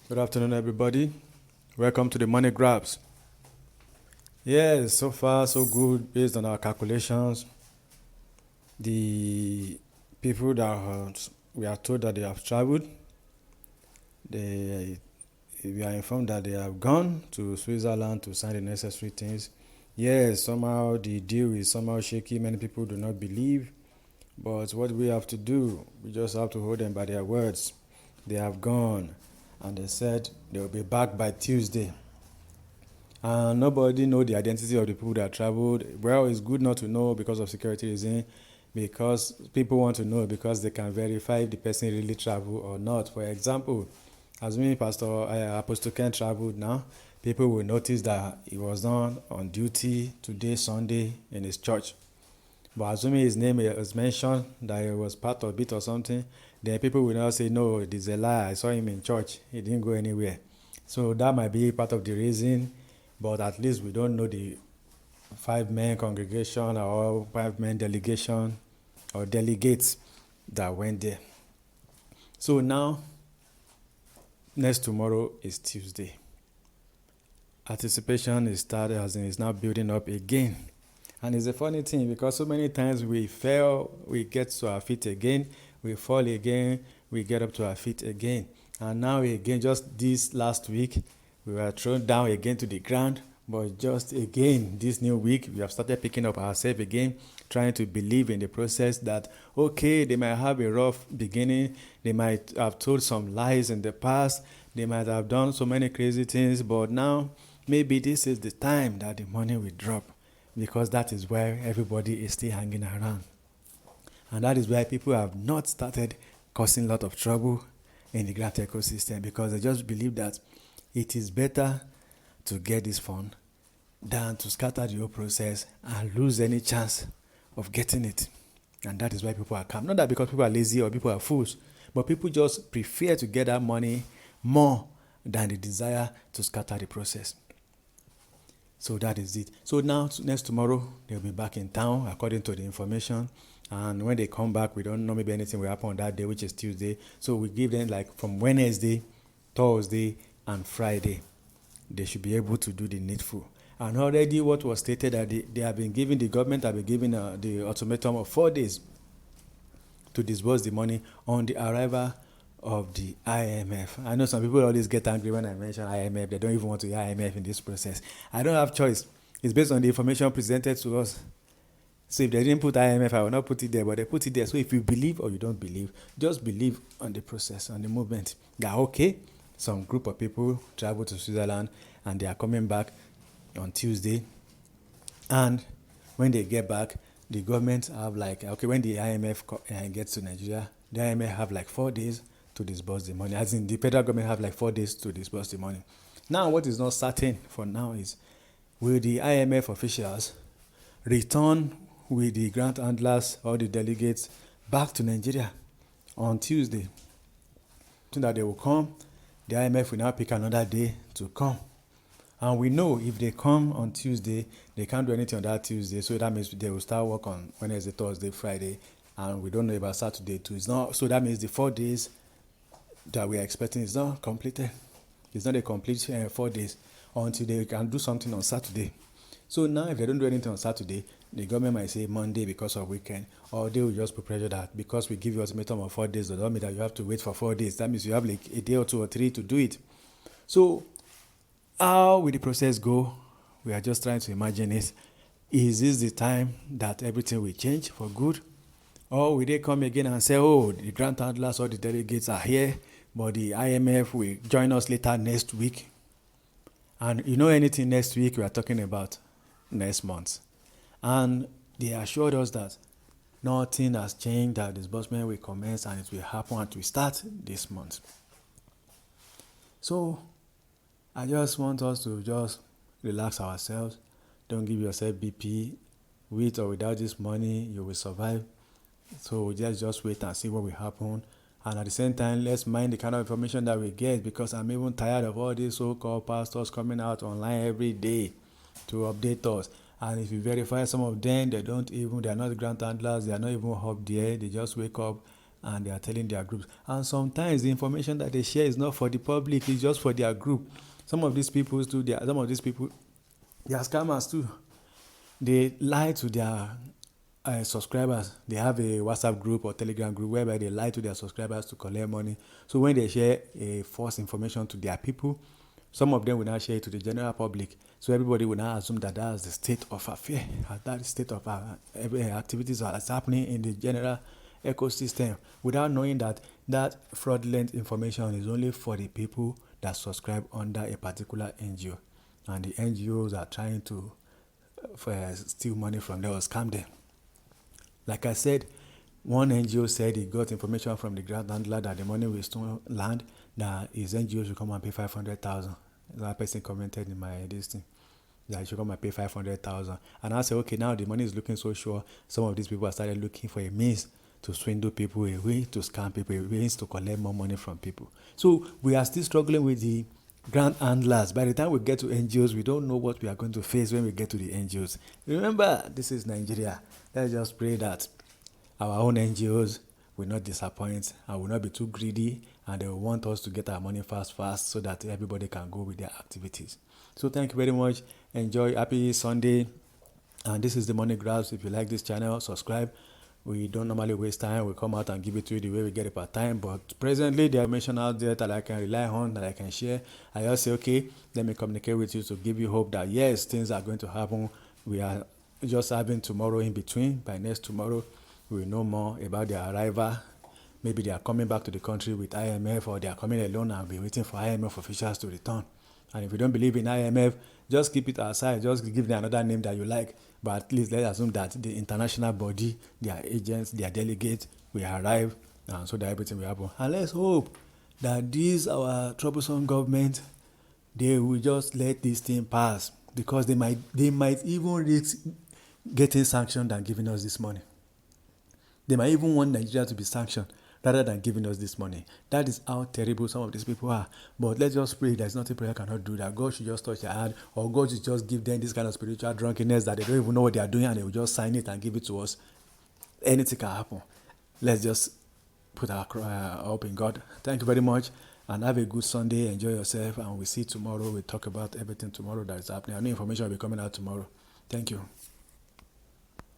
Good afternoon, everybody. Welcome to the Money Grabs. Yes, so far so good based on our calculations. The people we are told that they have traveled, they we are informed that they have gone to Switzerland to sign the necessary things. Yes, somehow the deal is somehow shaky. Many people do not believe, but what we have to do, we just have to hold them by their words. They have gone, and they said they will be back by Tuesday. And nobody know the identity of the people that traveled. Well, it's good not to know because of security reasons, because people want to know because they can verify if the person really traveled or not. For example, assuming Pastor Apostle Ken traveled now, people will notice that he was not on duty today, Sunday, in his church. But assuming his name is mentioned, that he was part of it or something, then people will now say, no, it is a lie. I saw him in church. He didn't go anywhere. So that might be part of the reason, but at least we don't know the 5-man congregation or 5-man delegation or delegates that went there. So now, next tomorrow is Tuesday. Anticipation is started, as in it's now building up again. And it's a funny thing because so many times we fail, we get to our feet again, we fall again, we get up to our feet again. And now again, just this last week, we were thrown down again to the ground. But just again, this new week, we have started picking up ourselves again, trying to believe in the process that, okay, they might have a rough beginning, they might have told some lies in the past, they might have done so many crazy things, but now maybe this is the time that the money will drop, because that is where everybody is still hanging around. And that is why people have not started causing a lot of trouble in the grant ecosystem, because they just believe that it is better to get this fund than to scatter the whole process and lose any chance of getting it. And that is why people are calm. Not that because people are lazy or people are fools, but people just prefer to get that money more than the desire to scatter the process. So that is it. So now, next tomorrow, they'll be back in town according to the information. And when they come back, we don't know, maybe anything will happen on that day, which is Tuesday. So we give them like from Wednesday, Thursday, and Friday. They should be able to do the needful. And already what was stated that they have been given, the government have been given the ultimatum of 4 days to disburse the money on the arrival of the IMF. I know some people always get angry when I mention IMF. They don't even want to hear IMF in this process. I don't have choice. It's based on the information presented to us. So if they didn't put IMF, I will not put it there, but they put it there. So if you believe or you don't believe, just believe on the process, on the movement. That okay, some group of people travel to Switzerland and they are coming back on Tuesday. And when they get back, the government have like, okay, when the IMF gets to Nigeria, the IMF have like 4 days to disburse the money. As in the federal government have like 4 days to disburse the money. Now what is not certain for now is, will the IMF officials return with the grant handlers or the delegates back to Nigeria on Tuesday? So that they will come, the IMF will now pick another day to come. And we know if they come on Tuesday, they can't do anything on that Tuesday. So that means they will start work on Wednesday, Thursday, Friday. And we don't know about Saturday too. It's not, so that means the 4 days that we are expecting is not completed. It's not a complete 4 days until they can do something on Saturday. So now if they don't do anything on Saturday, the government might say Monday because of weekend, or they will just put pressure that because we give you ultimatum of 4 days, that don't mean that you have to wait for 4 days. That means you have like a day or 2 or 3 to do it. So how will the process go? We are just trying to imagine it. Is this the time that everything will change for good? Or will they come again and say, oh, the grant handlers or the delegates are here, but the IMF will join us later next week? And you know anything next week, we are talking about next month. And they assured us that nothing has changed, that disbursement will commence and it will happen and it will start this month. So I just want us to just relax ourselves. Don't give yourself BP. With or without this money, you will survive. So let's just wait and see what will happen. And at the same time, let's mind the kind of information that we get, because I'm even tired of all these so-called pastors coming out online every day to update us. And if you verify some of them, they are not grant handlers, they are not even up there. They just wake up and they are telling their groups. And sometimes the information that they share is not for the public, it's just for their group. Some of these people, they are scammers too. They lie to their subscribers. They have a WhatsApp group or Telegram group whereby they lie to their subscribers to collect money. So when they share a false information to their people, some of them will now share it to the general public. So everybody will now assume that that's the state of affair, that state of activities that's happening in the general ecosystem, without knowing that that fraudulent information is only for the people that subscribe under a particular NGO. And the NGOs are trying to steal money from them or scam them. Like I said, one NGO said he got information from the grant handler that the money will still land, that his NGO should come and pay 500,000. That person commented in my listing that he should come and pay 500,000. And I said, okay, now the money is looking so sure. Some of these people have started looking for a means to swindle people, a way to scam people, a way to collect more money from people. So we are still struggling with the grant handlers. By the time we get to NGOs, we don't know what we are going to face when we get to the NGOs. Remember, this is Nigeria. Let's just pray that our own NGOs will not disappoint and will not be too greedy, and they will want us to get our money fast so that everybody can go with their activities. So thank you very much. Enjoy. Happy Sunday. And this is the Money Grabs. If you like this channel, subscribe. We don't normally waste time. We come out and give it to you the way we get it per time. But presently, there are information out there that I can rely on, that I can share. I just say, okay, let me communicate with you to give you hope that yes, things are going to happen. We are just having tomorrow in between. By next tomorrow, we will know more about their arrival. Maybe they are coming back to the country with IMF, or they are coming alone and be waiting for IMF officials to return. And if you don't believe in IMF, just keep it aside. Just give them another name that you like. But at least let's assume that the international body, their agents, their delegates will arrive, and so that everything will happen. And let's hope that these our troublesome government, they will just let this thing pass, because they might even risk getting sanctioned than giving us this money. They might even want Nigeria to be sanctioned rather than giving us this money. That is how terrible some of these people are. But let's just pray there's nothing prayer cannot do, that God should just touch their hand, or God should just give them this kind of spiritual drunkenness that they don't even know what they are doing, and they will just sign it and give it to us. Anything can happen. Let's just put our hope in God. Thank you very much, and have a good Sunday. Enjoy yourself, and we'll see you tomorrow. We'll talk about everything tomorrow that is happening. New information will be coming out tomorrow. Thank you.